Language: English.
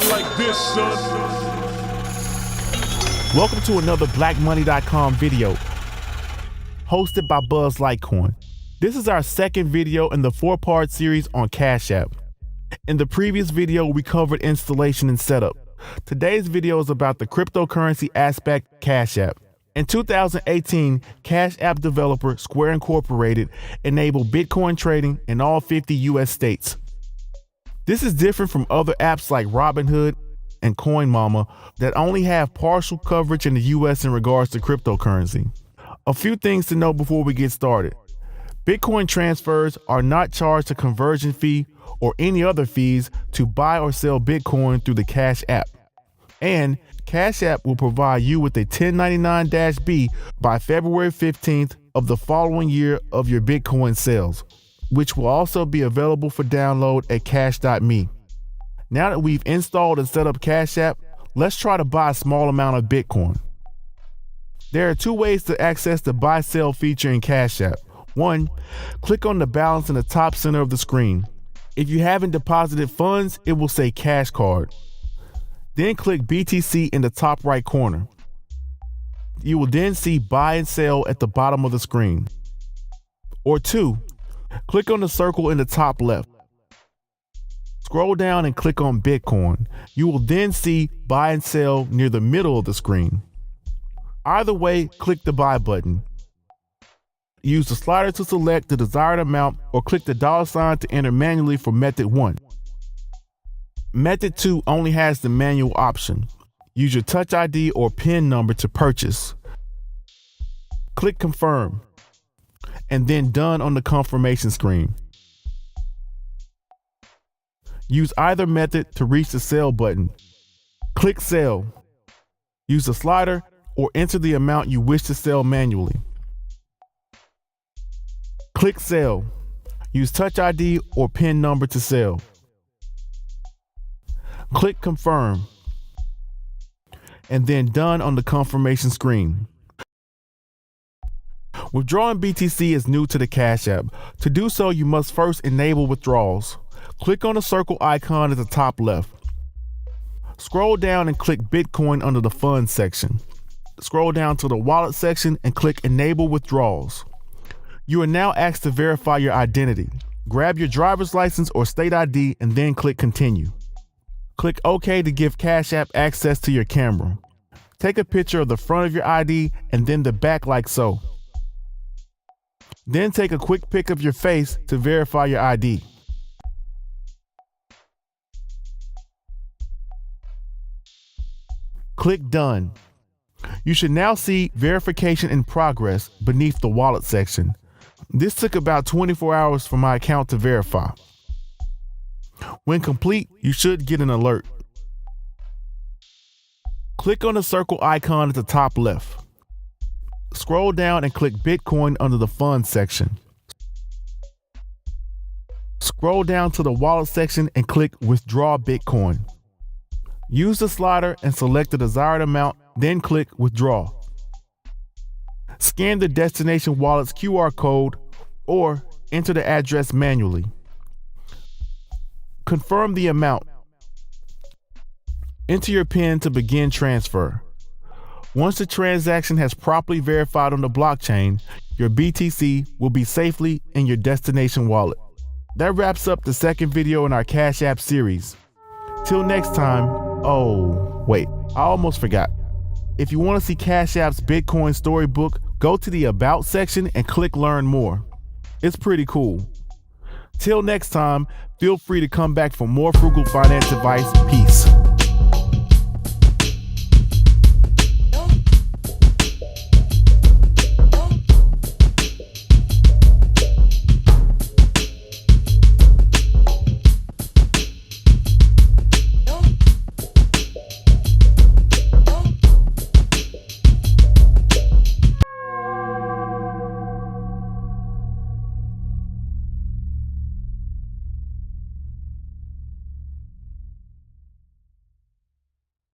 like this, son. Welcome to another BlackMoney.com video, hosted by Buzz Litecoin. This is our second video in the 4-part series on Cash App. In the previous video, we covered installation and setup. Today's video is about the cryptocurrency aspect of Cash App. In 2018, Cash App developer Square Incorporated enabled Bitcoin trading in all 50 US states. This is different from other apps like Robinhood and CoinMama that only have partial coverage in the US in regards to cryptocurrency. A few things to know before we get started. Bitcoin transfers are not charged a conversion fee or any other fees to buy or sell Bitcoin through the Cash App. And Cash App will provide you with a 1099-B by February 15th of the following year of your Bitcoin sales, which will also be available for download at cash.me. Now that we've installed and set up Cash App, let's try to buy a small amount of Bitcoin. There are two ways to access the buy-sell feature in Cash App. One, click on the balance in the top center of the screen. If you haven't deposited funds, it will say Cash Card. Then click BTC in the top right corner. You will then see Buy and Sell at the bottom of the screen. Or two, click on the circle in the top left. Scroll down and click on Bitcoin. You will then see Buy and Sell near the middle of the screen. Either way, click the Buy button. Use the slider to select the desired amount or click the $ to enter manually for Method 1. Method 2 only has the manual option. Use your Touch ID or PIN number to purchase. Click Confirm, and then Done on the confirmation screen. Use either method to reach the Sell button. Click Sell. Use the slider or enter the amount you wish to sell manually. Click Sell. Use Touch ID or PIN number to sell. Click Confirm, and then Done on the confirmation screen. Withdrawing BTC is new to the Cash App. To do so, you must first enable withdrawals. Click on the circle icon at the top left. Scroll down and click Bitcoin under the Funds section. Scroll down to the Wallet section and click Enable Withdrawals. You are now asked to verify your identity. Grab your driver's license or state ID and then click Continue. Click OK to give Cash App access to your camera. Take a picture of the front of your ID and then the back like so. Then take a quick pic of your face to verify your ID. Click Done. You should now see Verification in Progress beneath the Wallet section. This took about 24 hours for my account to verify. When complete, you should get an alert. Click on the circle icon at the top left. Scroll down and click Bitcoin under the Funds section. Scroll down to the Wallet section and click Withdraw Bitcoin. Use the slider and select the desired amount, then click Withdraw. Scan the destination wallet's QR code or enter the address manually. Confirm the amount. Enter your PIN to begin transfer. Once the transaction has properly verified on the blockchain, your BTC will be safely in your destination wallet. That wraps up the second video in our Cash App series. Till next time, oh, wait, I almost forgot. If you want to see Cash App's Bitcoin storybook, go to the About section and click Learn More. It's pretty cool. Till next time, feel free to come back for more frugal finance advice. Peace.